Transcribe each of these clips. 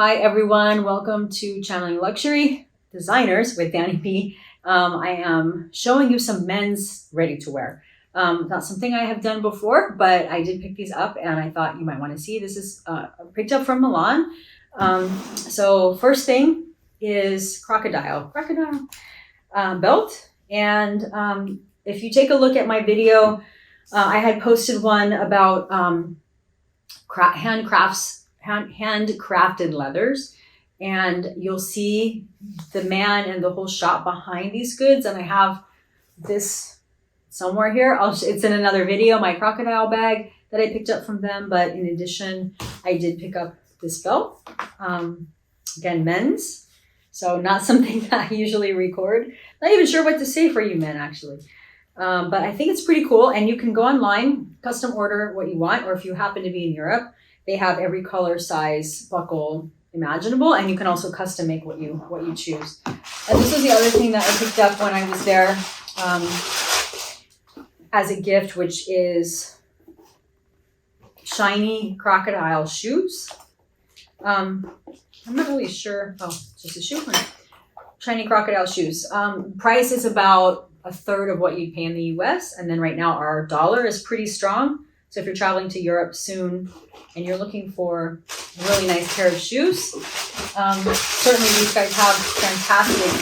Hi everyone, welcome to Channeling Luxury Designers with Dani P. I am showing you some men's ready to wear. Not something I have done before, but I did pick these up and I thought you might want to see. This is picked up from Milan. So first thing is Crocodile belt. And if you take a look at my video, I had posted one about handcrafted leathers, and you'll see the man and the whole shop behind these goods. And I have this somewhere here. It's in another video, my crocodile bag that I picked up from them. But in addition, I did pick up this belt. Again, men's. So not something that I usually record. Not even sure what to say for you men, actually. But I think it's pretty cool. And you can go online, custom order what you want, or if you happen to be in Europe, they have every color, size, buckle imaginable, and you can also custom make what you choose. And this was the other thing that I picked up when I was there as a gift, which is shiny crocodile shoes. I'm not really sure. Oh, just a shoe. Shiny crocodile shoes. Price is about a third of what you'd pay in the US, and then right now our dollar is pretty strong. So if you're traveling to Europe soon and you're looking for a really nice pair of shoes, certainly these guys have fantastic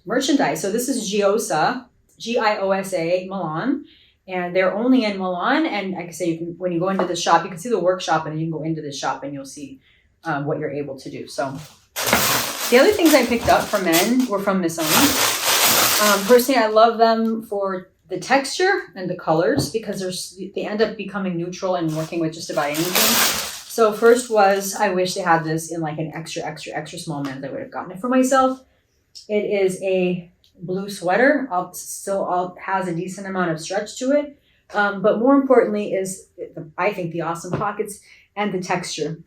merchandise. So this is Giosa, Giosa, Milan, and they're only in Milan. And like I say, when you go into the shop, you can see the workshop, and then you can go into the shop and you'll see what you're able to do. So the other things I picked up for men were from Missoni. Personally, I love them for the texture and the colors because they end up becoming neutral and working with just about anything. So first was, I wish they had this in like an extra small men's. I would have gotten it for myself. It is a blue sweater. Still has a decent amount of stretch to it. But more importantly is, I think, the awesome pockets and the texture.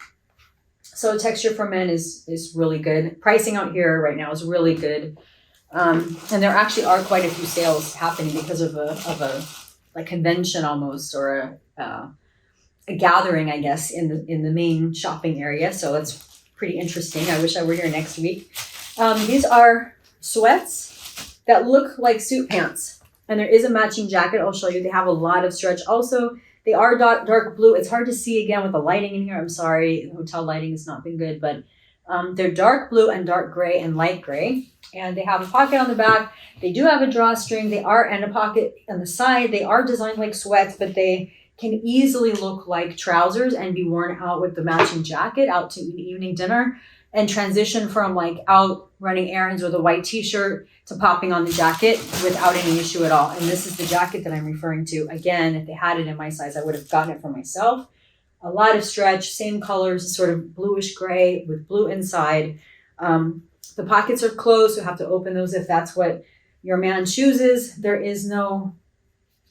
So texture for men is really good. Pricing out here right now is really good. And there actually are quite a few sales happening because of a like convention almost, or a gathering, I guess, in the main shopping area. So that's pretty interesting. I wish I were here next week. These are sweats that look like suit pants, and there is a matching jacket. I'll show you. They have a lot of stretch. Also, they are dark blue. It's hard to see again with the lighting in here. I'm sorry, the hotel lighting has not been good, but they're dark blue and dark gray and light gray. And they have a pocket on the back. They do have a drawstring. And a pocket on the side. They are designed like sweats, but they can easily look like trousers and be worn out with the matching jacket out to evening dinner, and transition from like out running errands with a white t-shirt to popping on the jacket without any issue at all. And this is the jacket that I'm referring to. Again, if they had it in my size, I would have gotten it for myself. A lot of stretch, same colors, sort of bluish gray with blue inside. The pockets are closed, so you have to open those if that's what your man chooses. There is no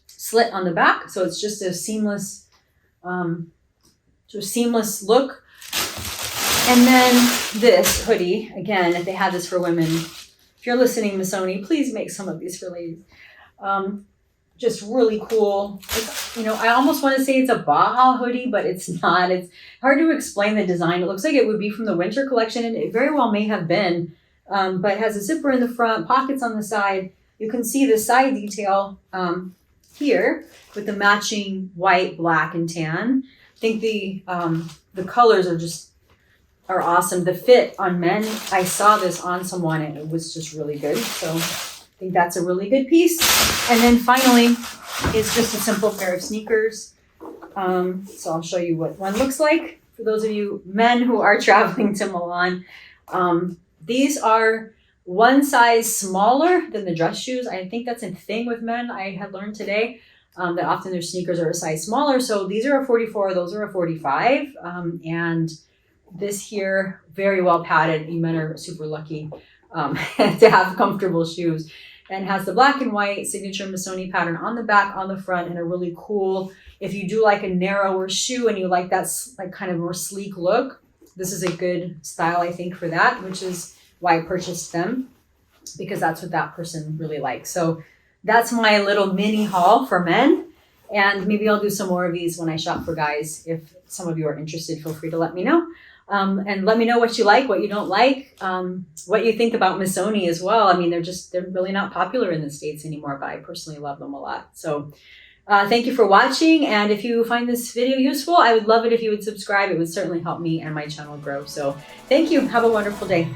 slit on the back, so it's just a seamless look. And then this hoodie, again, if they had this for women, if you're listening, Missoni, please make some of these for ladies. Just really cool. I almost want to say it's a Baja hoodie, but it's not. It's hard to explain the design. It looks like it would be from the winter collection, and it very well may have been, but it has a zipper in the front, pockets on the side. You can see the side detail here with the matching white, black, and tan. I think the colors are awesome. The fit on men, I saw this on someone and it was just really good. So I think that's a really good piece. And then finally, it's just a simple pair of sneakers. So I'll show you what one looks like for those of you men who are traveling to Milan. These are one size smaller than the dress shoes. I think that's a thing with men. I had learned today that often their sneakers are a size smaller. So these are a 44, those are a 45. And this here, very well padded. You men are super lucky to have comfortable shoes. And has the black and white signature Missoni pattern on the back, on the front, and a really cool, if you do like a narrower shoe and you like that like kind of more sleek look, this is a good style, I think, for that, which is why I purchased them, because that's what that person really likes. So that's my little mini haul for men. And maybe I'll do some more of these when I shop for guys. If some of you are interested, feel free to let me know. And let me know what you like, what you don't like, what you think about missoni as well. I mean, they're really not popular in the States anymore, but I personally love them a lot. So thank you for watching. And if you find this video useful, I would love it if you would subscribe. It would certainly help me and my channel grow. So thank you. Have a wonderful day.